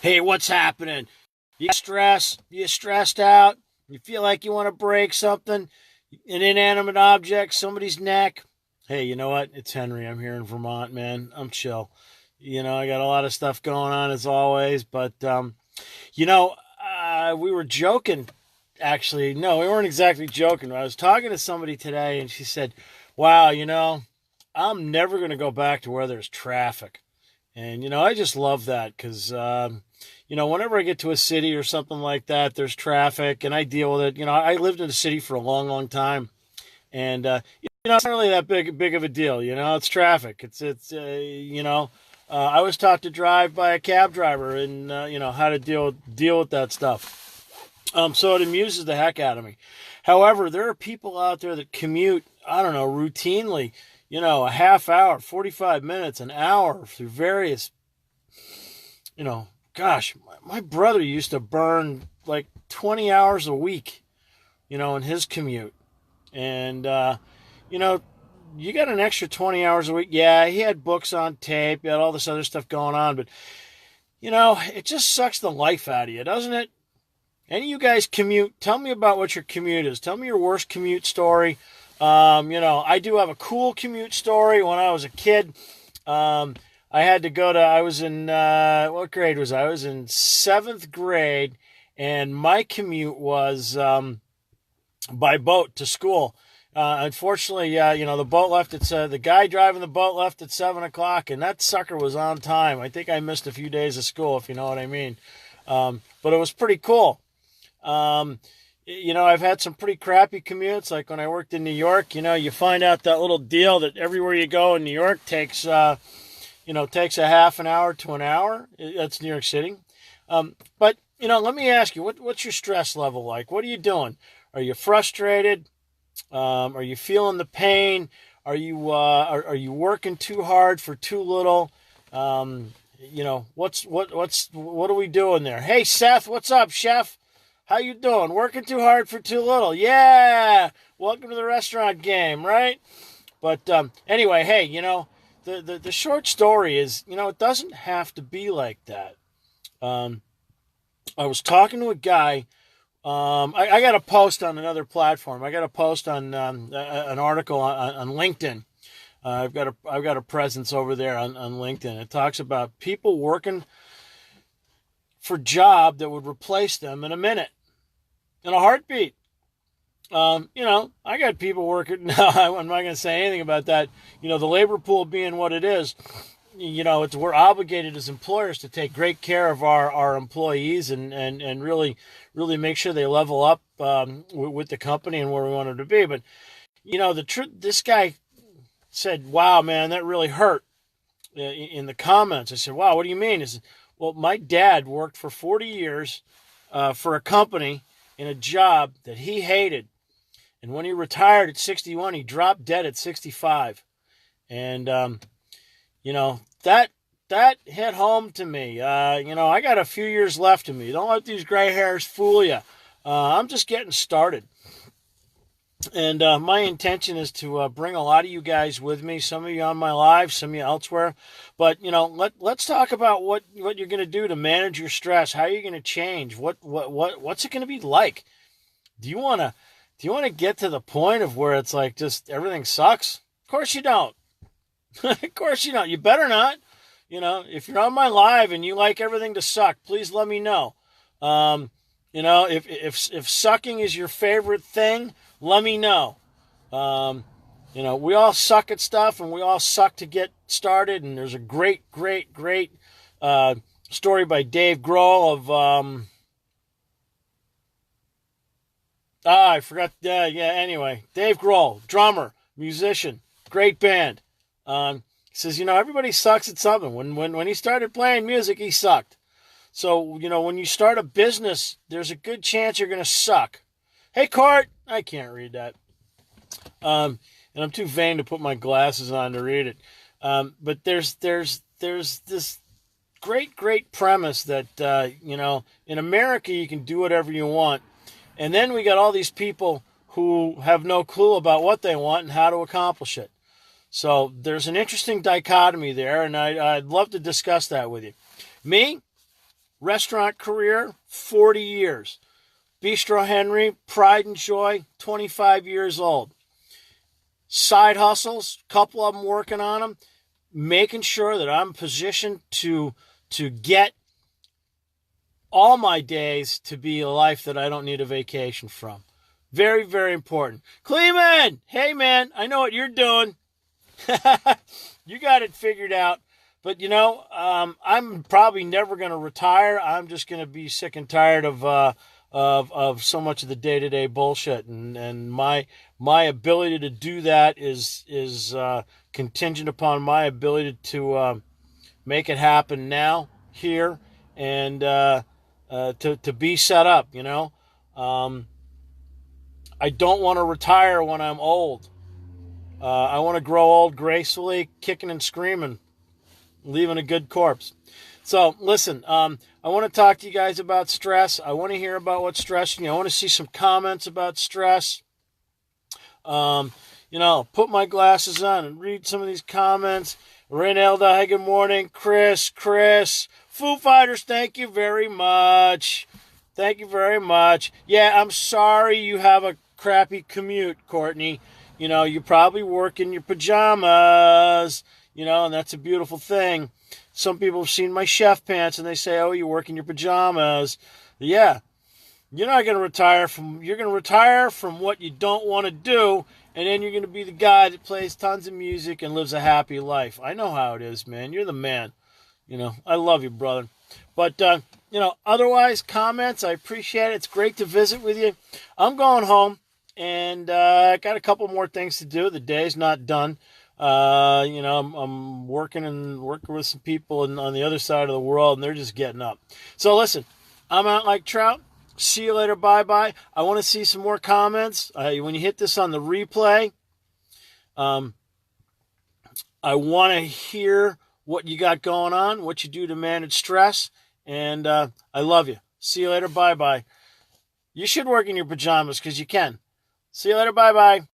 Hey, what's happening? You stressed out? You feel like you want to break something? An inanimate object, somebody's neck? Hey, you know what? It's Henry. I'm here in Vermont, man. I'm chill. I got a lot of stuff going on as always, but we were joking. Actually, no, we weren't exactly joking. I was talking to somebody today, and she said, "Wow, I'm never going to go back to where there's traffic." And, I just love that because, whenever I get to a city or something like that, there's traffic and I deal with it. I lived in the city for a long, long time. And, it's not really that big of a deal. It's traffic. I was taught to drive by a cab driver and, how to deal with that stuff. So it amuses the heck out of me. However, there are people out there that commute, I don't know, routinely, a half hour, 45 minutes, an hour through various, gosh, my brother used to burn like 20 hours a week, in his commute. And, you got an extra 20 hours a week. Yeah, he had books on tape. He had all this other stuff going on. But, it just sucks the life out of you, doesn't it? Any of you guys commute? Tell me about what your commute is. Tell me your worst commute story. I do have a cool commute story. When I was a kid, I had to I was in, what grade was I? I was in 7th grade, and my commute was by boat to school. Unfortunately, the boat left the guy driving the boat left at 7 o'clock, and that sucker was on time. I think I missed a few days of school, if you know what I mean. But it was pretty cool. I've had some pretty crappy commutes, like when I worked in New York. You find out that little deal that everywhere you go in New York takes a half an hour to an hour. That's New York City. But let me ask you, what's your stress level like? What are you doing? Are you frustrated? Are you feeling the pain? Are you are you working too hard for too little? What are we doing there? Hey, Seth, what's up, chef? How you doing? Working too hard for too little? Yeah. Welcome to the restaurant game, right? But anyway, hey, the short story is, it doesn't have to be like that. I was talking to a guy. I got a post on another platform. I got a post on an article on LinkedIn. I've got a presence over there on LinkedIn. It talks about people working for a job that would replace them in a minute, in a heartbeat. I got people working. No, I'm not going to say anything about that. The labor pool being what it is, we're obligated as employers to take great care of our employees and really make sure they level up with the company and where we want them to be. But, this guy said, "Wow, man, that really hurt," in the comments. I said, "Wow, what do you mean?" He said, "Well, my dad worked for 40 years for a company in a job that he hated. And when he retired at 61, he dropped dead at 65. And, that hit home to me. I got a few years left in me. Don't let these gray hairs fool you. I'm just getting started. And my intention is to bring a lot of you guys with me, some of you on my live, some of you elsewhere. But, let's talk about what you're going to do to manage your stress. How are you going to change? What's it going to be like? Do you want to get to the point of where it's like just everything sucks? Of course you don't. Of course you don't. You better not. If you're on my live and you like everything to suck, please let me know. If sucking is your favorite thing, let me know. We all suck at stuff and we all suck to get started. And there's a great story by Dave Grohl of, I forgot. Anyway, Dave Grohl, drummer, musician, great band. He says, everybody sucks at something. When he started playing music, he sucked. So, when you start a business, there's a good chance you're going to suck. Hey, Court, I can't read that. And I'm too vain to put my glasses on to read it. But there's this great premise that, in America, you can do whatever you want. And then we got all these people who have no clue about what they want and how to accomplish it. So there's an interesting dichotomy there, and I'd love to discuss that with you. Me, Restaurant career, 40 years. Bistro Henry, pride and joy, 25 years old. Side hustles, couple of them working on them, making sure that I'm positioned to get all my days to be a life that I don't need a vacation from. Very, very important. Cleveland, hey man, I know what you're doing. You got it figured out. But, I'm probably never going to retire. I'm just going to be sick and tired of so much of the day-to-day bullshit. And my ability to do that is contingent upon my ability to make it happen now, here, and to be set up, I don't want to retire when I'm old. I want to grow old gracefully, kicking and screaming, leaving a good corpse. So, listen, I want to talk to you guys about stress. I want to hear about what's stressing you. I want to see some comments about stress. Put my glasses on and read some of these comments. Reynelda, hey, good morning. Chris. Foo Fighters, thank you very much. Thank you very much. Yeah, I'm sorry you have a crappy commute, Courtney. You probably work in your pajamas, and that's a beautiful thing. Some people have seen my chef pants and they say, oh, you work in your pajamas. Yeah, you're going to retire from what you don't want to do, and then you're going to be the guy that plays tons of music and lives a happy life. I know how it is, man. You're the man. I love you, brother. But, otherwise, comments, I appreciate it. It's great to visit with you. I'm going home, and I got a couple more things to do. The day's not done. I'm working with some people on the other side of the world, and they're just getting up. So, listen, I'm out like trout. See you later. Bye-bye. I want to see some more comments. When you hit this on the replay, I want to hear what you got going on, what you do to manage stress, and I love you. See you later. Bye-bye. You should work in your pajamas because you can. See you later. Bye-bye.